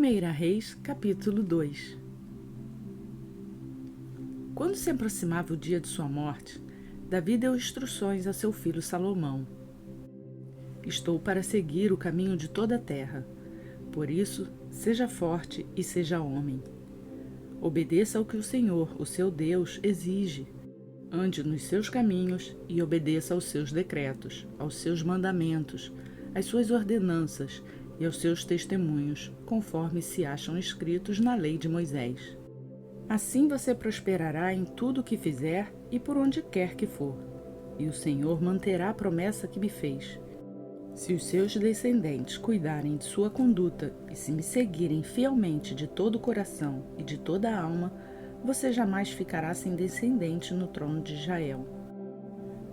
1 Reis, capítulo 2. Quando se aproximava o dia de sua morte, Davi deu instruções a seu filho Salomão. Estou para seguir o caminho de toda a terra. Por isso, seja forte e seja homem. Obedeça ao que o Senhor, o seu Deus, exige. Ande nos seus caminhos e obedeça aos seus decretos, aos seus mandamentos, às suas ordenanças e aos seus testemunhos, conforme se acham escritos na lei de Moisés. Assim você prosperará em tudo o que fizer e por onde quer que for, e o Senhor manterá a promessa que me fez. Se os seus descendentes cuidarem de sua conduta e se me seguirem fielmente de todo o coração e de toda a alma, você jamais ficará sem descendente no trono de Israel.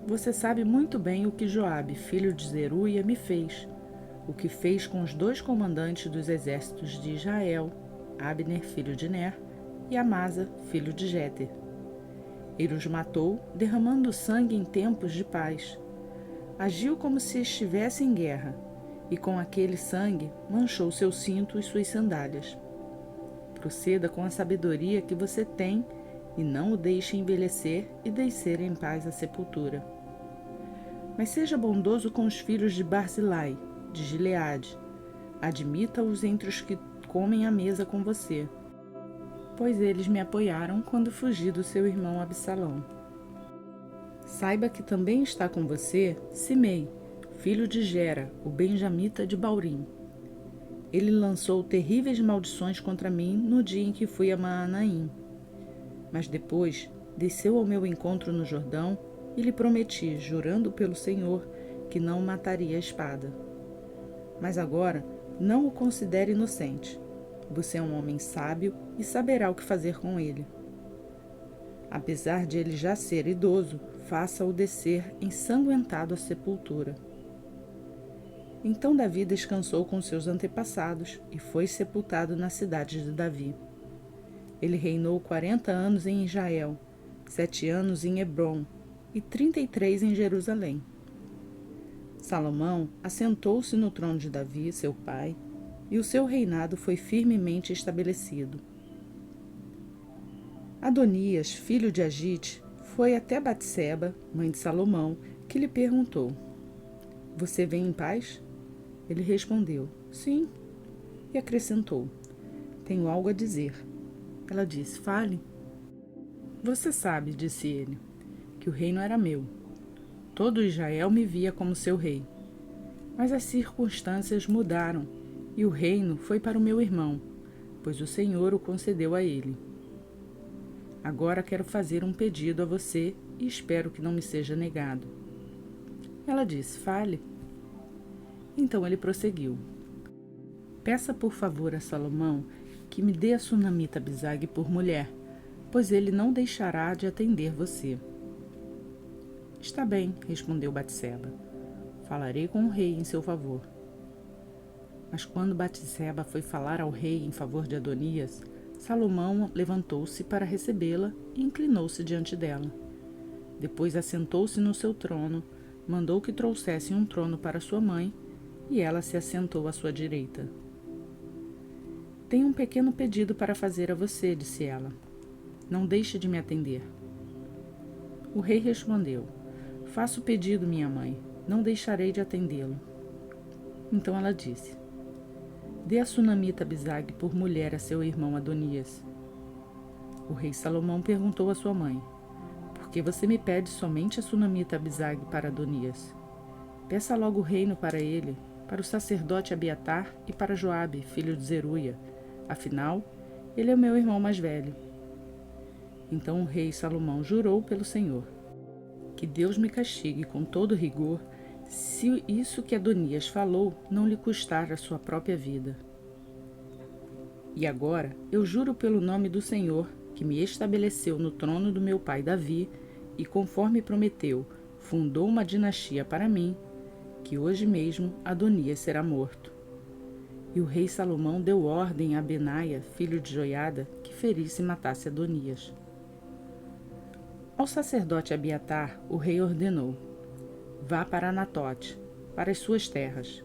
Você sabe muito bem o que Joabe, filho de Zeruia, me fez, o que fez com os 2 comandantes dos exércitos de Israel, Abner, filho de Ner, e Amasa, filho de Jeter. Ele os matou, derramando sangue em tempos de paz. Agiu como se estivesse em guerra, e com aquele sangue manchou seu cinto e suas sandálias. Proceda com a sabedoria que você tem e não o deixe envelhecer e descer em paz à sepultura. Mas seja bondoso com os filhos de Barzilai, de Gileade. Admita-os entre os que comem à mesa com você, pois eles me apoiaram quando fugi do seu irmão Absalão. Saiba que também está com você Simei, filho de Gera, o benjamita de Baurim. Ele lançou terríveis maldições contra mim no dia em que fui a Maanaim. Mas depois desceu ao meu encontro no Jordão e lhe prometi, jurando pelo Senhor, que não o mataria à espada. Mas agora não o considere inocente. Você é um homem sábio e saberá o que fazer com ele. Apesar de ele já ser idoso, faça-o descer ensanguentado à sepultura. Então Davi descansou com seus antepassados e foi sepultado na cidade de Davi. Ele reinou 40 anos em Israel, 7 anos em Hebrom e 33 em Jerusalém. Salomão assentou-se no trono de Davi, seu pai, e o seu reinado foi firmemente estabelecido. Adonias, filho de Agite, foi até Batseba, mãe de Salomão, que lhe perguntou: "Você vem em paz?" Ele respondeu: "Sim." E acrescentou: "Tenho algo a dizer." Ela disse: "Fale." "Você sabe," disse ele, "que o reino era meu. Todo Israel me via como seu rei. Mas as circunstâncias mudaram e o reino foi para o meu irmão, pois o Senhor o concedeu a ele. Agora quero fazer um pedido a você e espero que não me seja negado." Ela disse: "Fale." Então ele prosseguiu: "Peça por favor a Salomão que me dê a sunamita Abisag por mulher, pois ele não deixará de atender você." "Está bem," respondeu Batseba. "Falarei com o rei em seu favor." Mas quando Batseba foi falar ao rei em favor de Adonias, Salomão levantou-se para recebê-la e inclinou-se diante dela. Depois assentou-se no seu trono, mandou que trouxessem um trono para sua mãe, e ela se assentou à sua direita. "Tenho um pequeno pedido para fazer a você," disse ela. "Não deixe de me atender." O rei respondeu: "Faça o pedido, minha mãe, não deixarei de atendê-lo." Então ela disse: "Dê a sunamita Abisag por mulher a seu irmão Adonias." O rei Salomão perguntou à sua mãe: "Por que você me pede somente a sunamita Abisag para Adonias? Peça logo o reino para ele, para o sacerdote Abiatar e para Joabe, filho de Zeruia. Afinal, ele é o meu irmão mais velho." Então o rei Salomão jurou pelo Senhor: "Que Deus me castigue com todo rigor, se isso que Adonias falou não lhe custar a sua própria vida. E agora eu juro pelo nome do Senhor, que me estabeleceu no trono do meu pai Davi, e conforme prometeu, fundou uma dinastia para mim, que hoje mesmo Adonias será morto." E o rei Salomão deu ordem a Benaia, filho de Joiada, que ferisse e matasse Adonias. Ao sacerdote Abiatar, o rei ordenou: "Vá para Anatote, para as suas terras.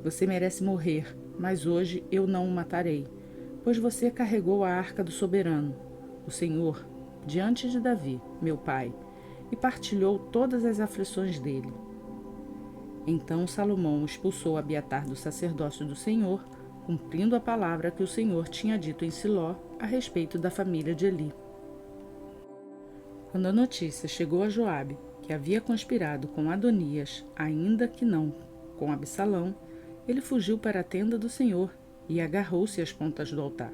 Você merece morrer, Mas hoje eu não o matarei, pois você carregou a arca do soberano, o Senhor, diante de Davi, meu pai, e partilhou todas as aflições dele. Então Salomão expulsou Abiatar do sacerdócio do Senhor, cumprindo a palavra que o Senhor tinha dito em Siló a respeito da família de Eli. Quando a notícia chegou a Joabe, que havia conspirado com Adonias, ainda que não com Absalão, ele fugiu para a tenda do Senhor e agarrou-se às pontas do altar.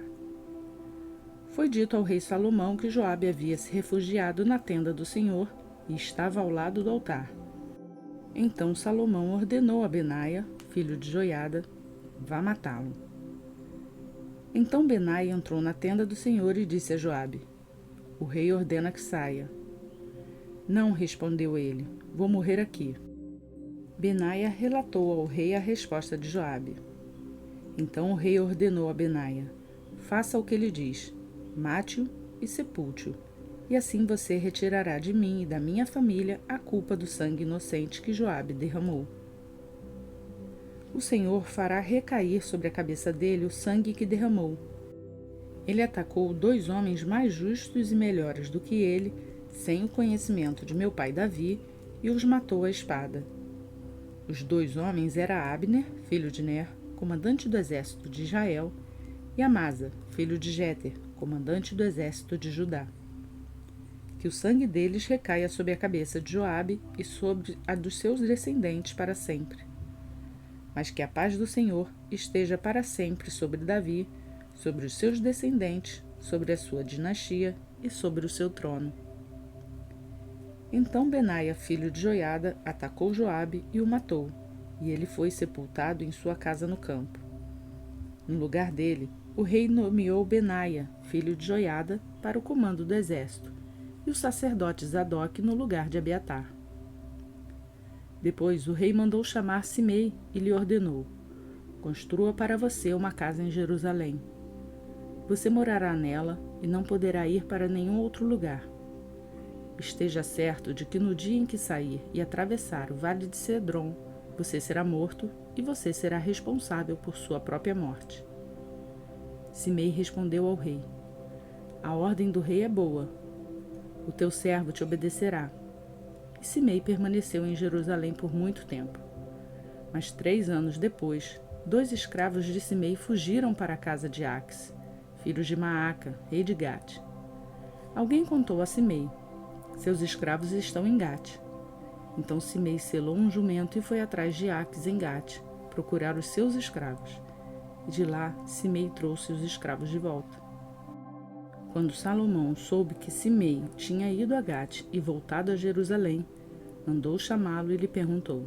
Foi dito ao rei Salomão que Joabe havia se refugiado na tenda do Senhor e estava ao lado do altar. Então Salomão ordenou a Benaia, filho de Joiada, vá matá-lo. Então Benaia entrou na tenda do Senhor e disse a Joabe: o rei ordena que saia. Não, respondeu ele, vou morrer aqui. Benaia relatou ao rei a resposta de Joabe. Então o rei ordenou a Benaia: faça o que ele diz, mate-o e sepulte-o, e assim você retirará de mim e da minha família a culpa do sangue inocente que Joabe derramou. O Senhor fará recair sobre a cabeça dele o sangue que derramou. Ele atacou 2 homens mais justos e melhores do que ele, sem o conhecimento de meu pai Davi, e os matou à espada. Os 2 homens eram Abner, filho de Ner, comandante do exército de Israel, e Amasa, filho de Jéter, comandante do exército de Judá. Que o sangue deles recaia sobre a cabeça de Joabe e sobre a dos seus descendentes para sempre. Mas que a paz do Senhor esteja para sempre sobre Davi, sobre os seus descendentes, sobre a sua dinastia e sobre o seu trono. Então Benaia, filho de Joiada, atacou Joabe e o matou, e ele foi sepultado em sua casa no campo. No lugar dele, o rei nomeou Benaia, filho de Joiada, para o comando do exército, e o sacerdote Zadok no lugar de Abiatar. Depois o rei mandou chamar Simei e lhe ordenou: construa para você uma casa em Jerusalém. Você morará nela e não poderá ir para nenhum outro lugar. Esteja certo de que no dia em que sair e atravessar o vale de Cedron, você será morto e você será responsável por sua própria morte. Simei respondeu ao rei: a ordem do rei é boa. O teu servo te obedecerá. E Simei permaneceu em Jerusalém por muito tempo. Mas 3 anos depois, 2 escravos de Simei fugiram para a casa de Aques, filho de Maaca, rei de Gate. Alguém contou a Simei: seus escravos estão em Gate. Então Simei selou um jumento e foi atrás de Aques em Gate, procurar os seus escravos. E de lá Simei trouxe os escravos de volta. Quando Salomão soube que Simei tinha ido a Gate e voltado a Jerusalém, mandou chamá-lo e lhe perguntou: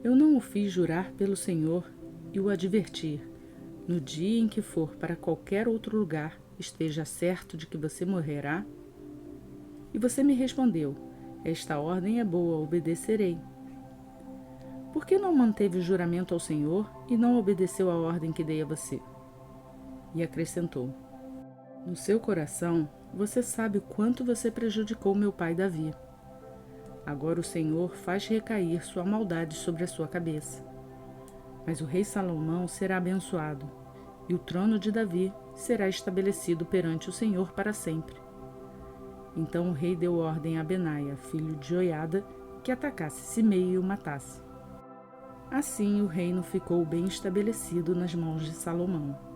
eu não o fiz jurar pelo Senhor e o advertir: no dia em que for para qualquer outro lugar, esteja certo de que você morrerá? E você me respondeu: esta ordem é boa, obedecerei. Por que não manteve o juramento ao Senhor e não obedeceu a ordem que dei a você? E acrescentou: no seu coração, você sabe o quanto você prejudicou meu pai Davi. Agora o Senhor faz recair sua maldade sobre a sua cabeça. Mas o rei Salomão será abençoado, e o trono de Davi será estabelecido perante o Senhor para sempre. Então o rei deu ordem a Benaia, filho de Joiada, que atacasse Simei e o matasse. Assim o reino ficou bem estabelecido nas mãos de Salomão.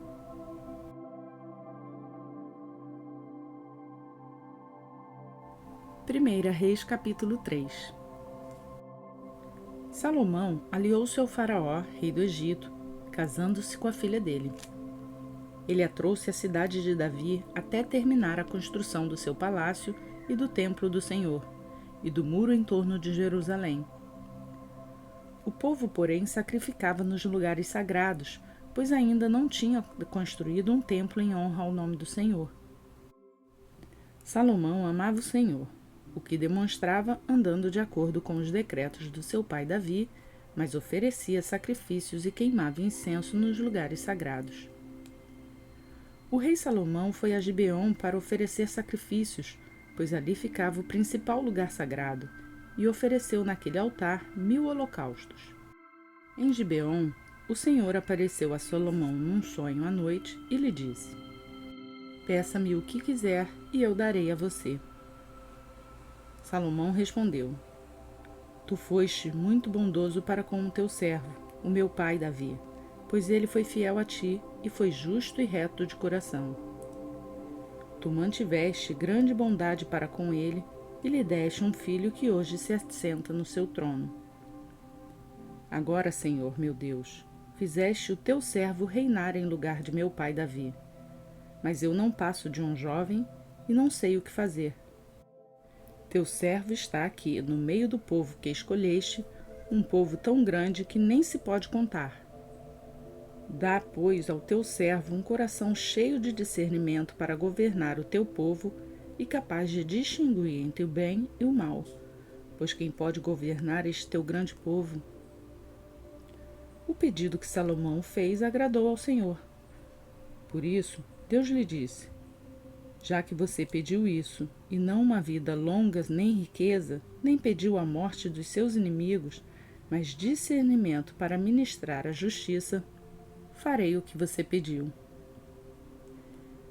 1 Reis capítulo 3. Salomão aliou-se ao faraó, rei do Egito, casando-se com a filha dele. Ele a trouxe à cidade de Davi até terminar a construção do seu palácio e do templo do Senhor, e do muro em torno de Jerusalém. O povo, porém, sacrificava nos lugares sagrados, pois ainda não tinha construído um templo em honra ao nome do Senhor. Salomão amava o Senhor, o que demonstrava andando de acordo com os decretos do seu pai Davi, mas oferecia sacrifícios e queimava incenso nos lugares sagrados. O rei Salomão foi a Gibeon para oferecer sacrifícios, pois ali ficava o principal lugar sagrado, e ofereceu naquele altar 1000 holocaustos. Em Gibeon, o Senhor apareceu a Salomão num sonho à noite e lhe disse: Peça-me o que quiser e eu darei a você. Salomão respondeu: Tu foste muito bondoso para com o teu servo, o meu pai Davi, pois ele foi fiel a ti e foi justo e reto de coração. Tu mantiveste grande bondade para com ele e lhe deste um filho que hoje se assenta no seu trono. Agora, Senhor, meu Deus, fizeste o teu servo reinar em lugar de meu pai Davi. Mas eu não passo de um jovem e não sei o que fazer. Teu servo está aqui, no meio do povo que escolheste, um povo tão grande que nem se pode contar. Dá, pois, ao teu servo um coração cheio de discernimento para governar o teu povo e capaz de distinguir entre o bem e o mal, pois quem pode governar este teu grande povo? O pedido que Salomão fez agradou ao Senhor. Por isso, Deus lhe disse: Já que você pediu isso, e não uma vida longa nem riqueza, nem pediu a morte dos seus inimigos, mas discernimento para ministrar a justiça, farei o que você pediu.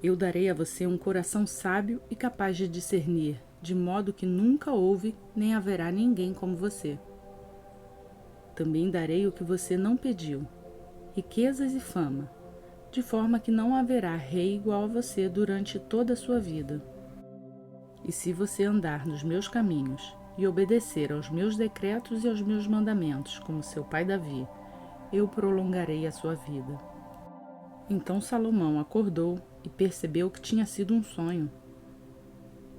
Eu darei a você um coração sábio e capaz de discernir, de modo que nunca houve nem haverá ninguém como você. Também darei o que você não pediu, riquezas e fama, de forma que não haverá rei igual a você durante toda a sua vida. E se você andar nos meus caminhos e obedecer aos meus decretos e aos meus mandamentos, como seu pai Davi, eu prolongarei a sua vida. Então Salomão acordou e percebeu que tinha sido um sonho.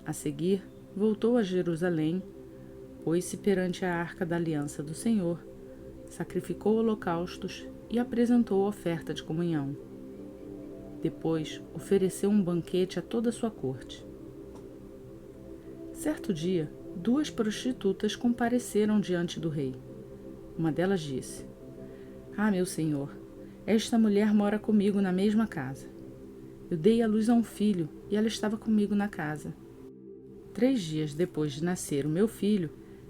A seguir, voltou a Jerusalém, pôs-se perante a arca da aliança do Senhor, sacrificou holocaustos e apresentou oferta de comunhão. Depois, ofereceu um banquete a toda a sua corte. Certo dia, 2 prostitutas compareceram diante do rei. Uma delas disse: Ah, meu senhor, esta mulher mora comigo na mesma casa. Eu dei à luz a um filho e ela estava comigo na casa. 3 dias depois de nascer o meu filho,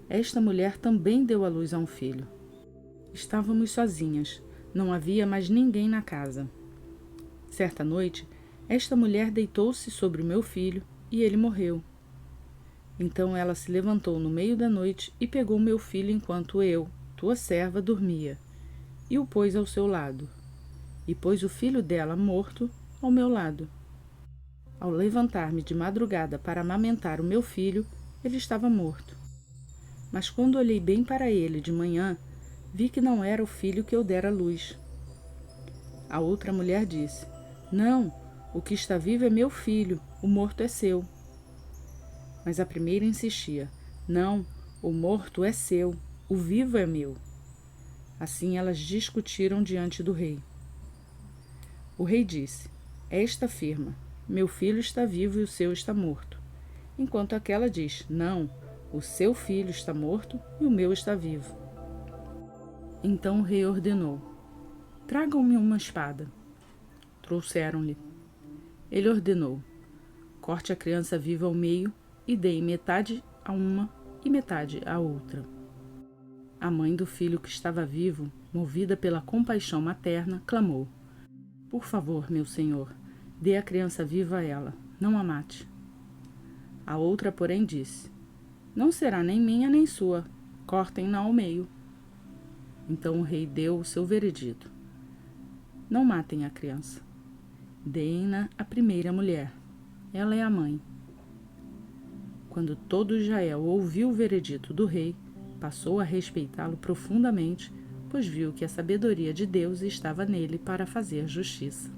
esta mulher também deu à luz a um filho. Estávamos sozinhas, não havia mais ninguém na casa. Certa noite, esta mulher deitou-se sobre o meu filho e ele morreu. Então ela se levantou no meio da noite e pegou meu filho enquanto eu, tua serva, dormia, e o pôs ao seu lado, e pôs o filho dela morto ao meu lado. Ao levantar-me de madrugada para amamentar o meu filho, ele estava morto. Mas quando olhei bem para ele de manhã, vi que não era o filho que eu dera à luz. A outra mulher disse: Não, o que está vivo é meu filho, o morto é seu. Mas a primeira insistia: Não, o morto é seu, o vivo é meu. Assim elas discutiram diante do rei. O rei disse: Esta afirma: Meu filho está vivo e o seu está morto. Enquanto aquela diz: Não, o seu filho está morto e o meu está vivo. Então o rei ordenou: Tragam-me uma espada. Trouxeram-lhe. Ele ordenou: Corte a criança viva ao meio e dei metade a uma e metade à outra. A mãe do filho que estava vivo, movida pela compaixão materna, clamou: Por favor, meu senhor, dê a criança viva a ela, não a mate. A outra, porém, disse: Não será nem minha nem sua, cortem-na ao meio. Então o rei deu o seu veredito: Não matem a criança. Deem-na à primeira mulher. Ela é a mãe. Quando todo Israel ouviu o veredito do rei, passou a respeitá-lo profundamente, pois viu que a sabedoria de Deus estava nele para fazer justiça.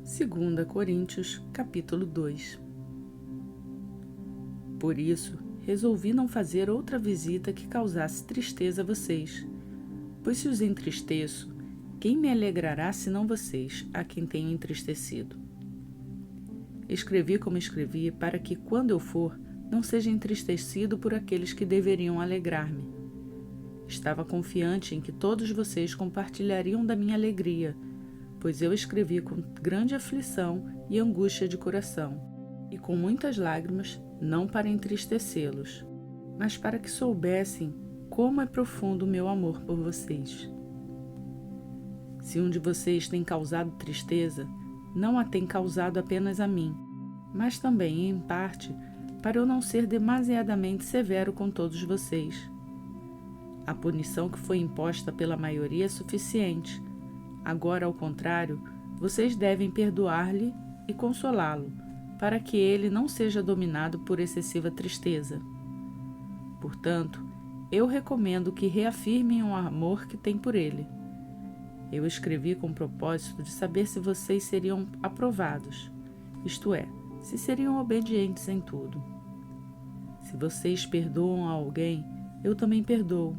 Segunda Coríntios, capítulo 2. Por isso, resolvi não fazer outra visita que causasse tristeza a vocês, pois se os entristeço, quem me alegrará senão vocês, a quem tenho entristecido? Escrevi como escrevi para que, quando eu for, não seja entristecido por aqueles que deveriam alegrar-me. Estava confiante em que todos vocês compartilhariam da minha alegria, pois eu escrevi com grande aflição e angústia de coração, e com muitas lágrimas, não para entristecê-los, mas para que soubessem como é profundo o meu amor por vocês. Se um de vocês tem causado tristeza, não a tem causado apenas a mim, mas também, em parte, para eu não ser demasiadamente severo com todos vocês. A punição que foi imposta pela maioria é suficiente. Agora, ao contrário, vocês devem perdoar-lhe e consolá-lo, para que ele não seja dominado por excessiva tristeza. Portanto, eu recomendo que reafirmem o amor que têm por ele. Eu escrevi com o propósito de saber se vocês seriam aprovados, isto é, se seriam obedientes em tudo. Se vocês perdoam a alguém, eu também perdoo.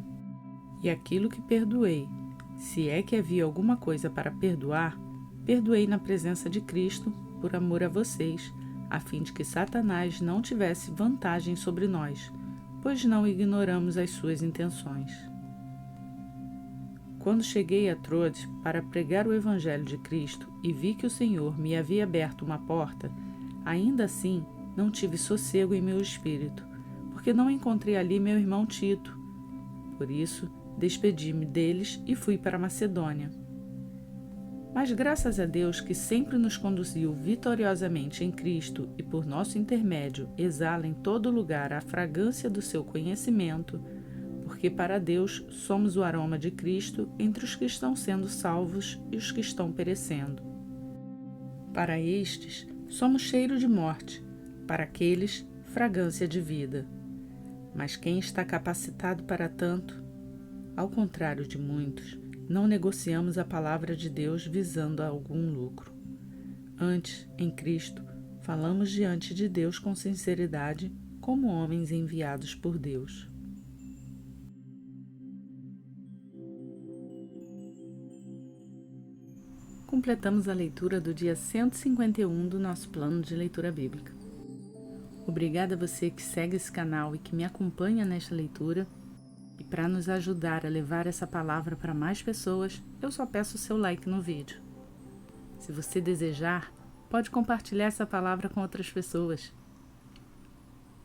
E aquilo que perdoei, se é que havia alguma coisa para perdoar, perdoei na presença de Cristo, por amor a vocês, a fim de que Satanás não tivesse vantagem sobre nós, pois não ignoramos as suas intenções. Quando cheguei a Troade para pregar o Evangelho de Cristo e vi que o Senhor me havia aberto uma porta, ainda assim não tive sossego em meu espírito, porque não encontrei ali meu irmão Tito. Por isso, despedi-me deles e fui para Macedônia. Mas graças a Deus que sempre nos conduziu vitoriosamente em Cristo e por nosso intermédio exala em todo lugar a fragrância do seu conhecimento, porque para Deus somos o aroma de Cristo entre os que estão sendo salvos e os que estão perecendo. Para estes, somos cheiro de morte, para aqueles, fragrância de vida. Mas quem está capacitado para tanto? Ao contrário de muitos, não negociamos a palavra de Deus visando a algum lucro. Antes, em Cristo, falamos diante de Deus com sinceridade, como homens enviados por Deus. Completamos a leitura do dia 151 do nosso plano de leitura bíblica. Obrigada a você que segue esse canal e que me acompanha nesta leitura. E para nos ajudar a levar essa palavra para mais pessoas, eu só peço o seu like no vídeo. Se você desejar, pode compartilhar essa palavra com outras pessoas.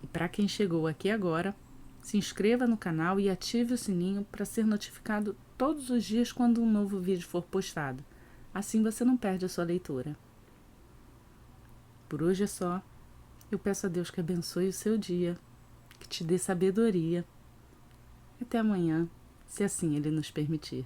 E para quem chegou aqui agora, se inscreva no canal e ative o sininho para ser notificado todos os dias quando um novo vídeo for postado. Assim você não perde a sua leitura. Por hoje é só. Eu peço a Deus que abençoe o seu dia, que te dê sabedoria. Até amanhã, se assim Ele nos permitir.